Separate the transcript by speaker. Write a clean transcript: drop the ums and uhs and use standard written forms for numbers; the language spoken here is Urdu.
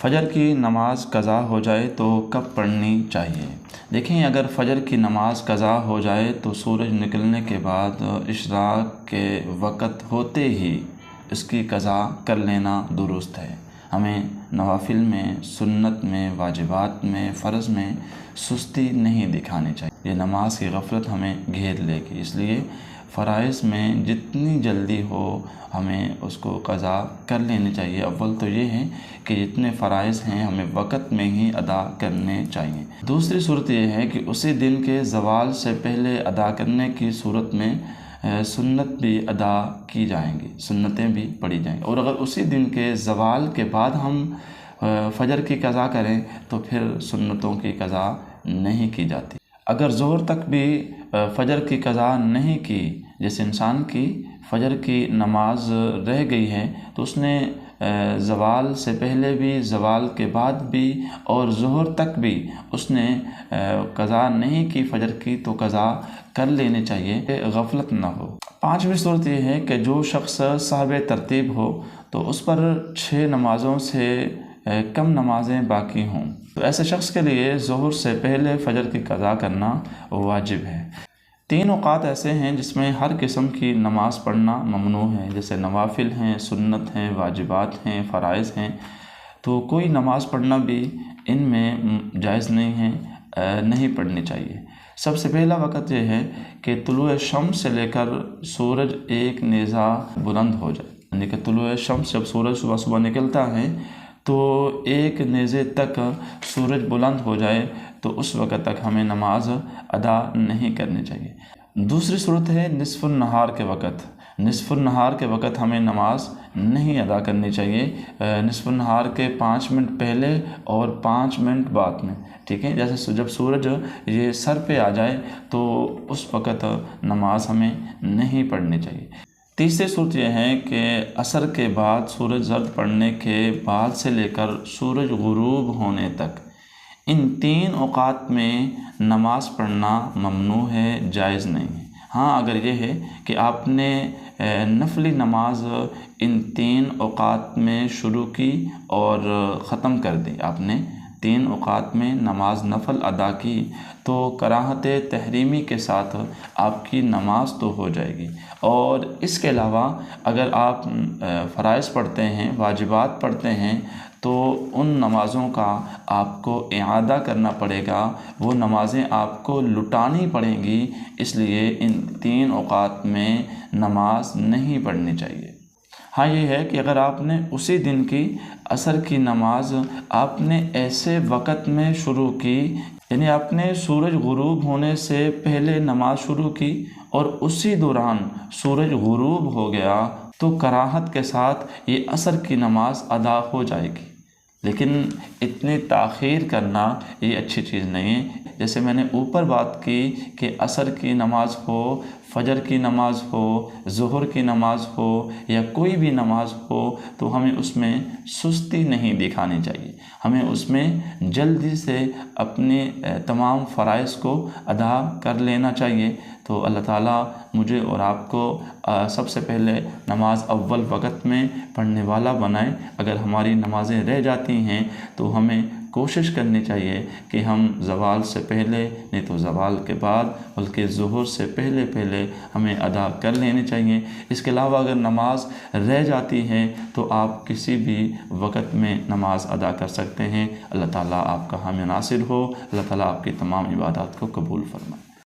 Speaker 1: فجر کی نماز قضا ہو جائے تو کب پڑھنی چاہیے؟ دیکھیں، اگر فجر کی نماز قضا ہو جائے تو سورج نکلنے کے بعد اشراق کے وقت ہوتے ہی اس کی قضا کر لینا درست ہے۔ ہمیں نوافل میں، سنت میں، واجبات میں، فرض میں سستی نہیں دکھانی چاہیے۔ یہ نماز کی غفلت ہمیں گھیر لے گی، اس لیے فرائض میں جتنی جلدی ہو ہمیں اس کو قضا کر لینی چاہیے۔ اول تو یہ ہے کہ جتنے فرائض ہیں ہمیں وقت میں ہی ادا کرنے چاہیے۔ دوسری صورت یہ ہے کہ اسی دن کے زوال سے پہلے ادا کرنے کی صورت میں سنت بھی ادا کی جائیں گی، سنتیں بھی پڑھی جائیں گی۔ اور اگر اسی دن کے زوال کے بعد ہم فجر کی قضا کریں تو پھر سنتوں کی قضا نہیں کی جاتی۔ اگر ظہر تک بھی فجر کی قضا نہیں کی، جیسے انسان کی فجر کی نماز رہ گئی ہے تو اس نے زوال سے پہلے بھی، زوال کے بعد بھی اور ظہر تک بھی اس نے قضا نہیں کی فجر کی، تو قضا کر لینی چاہیے کہ غفلت نہ ہو۔ پانچویں صورت یہ ہے کہ جو شخص صاحب ترتیب ہو تو اس پر 6 نمازوں سے کم نمازیں باقی ہوں، تو ایسے شخص کے لیے ظہر سے پہلے فجر کی قضا کرنا واجب ہے۔ 3 اوقات ایسے ہیں جس میں ہر قسم کی نماز پڑھنا ممنوع ہے، جیسے نوافل ہیں، سنت ہیں، واجبات ہیں، فرائض ہیں، تو کوئی نماز پڑھنا بھی ان میں جائز نہیں ہے، نہیں پڑھنی چاہیے۔ سب سے پہلا وقت یہ ہے کہ طلوع شمس سے لے کر سورج ایک نیزہ بلند ہو جائے، یعنی کہ طلوع شمس جب سورج صبح نکلتا ہے تو ایک نیزے تک سورج بلند ہو جائے تو اس وقت تک ہمیں نماز ادا نہیں کرنی چاہیے۔ دوسری صورت ہے نصف النہار کے وقت۔ نصف النہار کے وقت ہمیں نماز نہیں ادا کرنی چاہیے، نصف النہار کے 5 منٹ پہلے اور 5 منٹ بعد میں، ٹھیک ہے؟ جیسے جب سورج یہ سر پہ آ جائے تو اس وقت نماز ہمیں نہیں پڑھنی چاہیے۔ تیسری صورت یہ ہے کہ عصر کے بعد سورج زرد پڑنے کے بعد سے لے کر سورج غروب ہونے تک ان 3 اوقات میں نماز پڑھنا ممنوع ہے، جائز نہیں ہے۔ ہاں، اگر یہ ہے کہ آپ نے نفلی نماز ان 3 اوقات میں شروع کی اور ختم کر دی، آپ نے 3 اوقات میں نماز نفل ادا کی، تو کراہت تحریمی کے ساتھ آپ کی نماز تو ہو جائے گی۔ اور اس کے علاوہ اگر آپ فرائض پڑھتے ہیں، واجبات پڑھتے ہیں، تو ان نمازوں کا آپ کو اعادہ کرنا پڑے گا، وہ نمازیں آپ کو لٹانی پڑیں گی، اس لیے ان 3 اوقات میں نماز نہیں پڑھنی چاہیے۔ ہاں، یہ ہے کہ اگر آپ نے اسی دن کی عصر کی نماز آپ نے ایسے وقت میں شروع کی، یعنی آپ نے سورج غروب ہونے سے پہلے نماز شروع کی اور اسی دوران سورج غروب ہو گیا، تو کراہت کے ساتھ یہ عصر کی نماز ادا ہو جائے گی۔ لیکن اتنی تاخیر کرنا یہ اچھی چیز نہیں ہے۔ جیسے میں نے اوپر بات کی کہ عصر کی نماز ہو، فجر کی نماز ہو، ظہر کی نماز ہو یا کوئی بھی نماز ہو، تو ہمیں اس میں سستی نہیں دکھانی چاہیے، ہمیں اس میں جلدی سے اپنے تمام فرائض کو ادا کر لینا چاہیے۔ تو اللہ تعالیٰ مجھے اور آپ کو سب سے پہلے نماز اول وقت میں پڑھنے والا بنائے۔ اگر ہماری نمازیں رہ جاتی ہیں تو ہمیں کوشش کرنی چاہیے کہ ہم زوال سے پہلے، نہیں تو زوال کے بعد، بلکہ ظہر سے پہلے ہمیں ادا کر لینی چاہیے۔ اس کے علاوہ اگر نماز رہ جاتی ہے تو آپ کسی بھی وقت میں نماز ادا کر سکتے ہیں۔ اللہ تعالیٰ آپ کا حامی ناصر ہو، اللہ تعالیٰ آپ کی تمام عبادات کو قبول فرمائے۔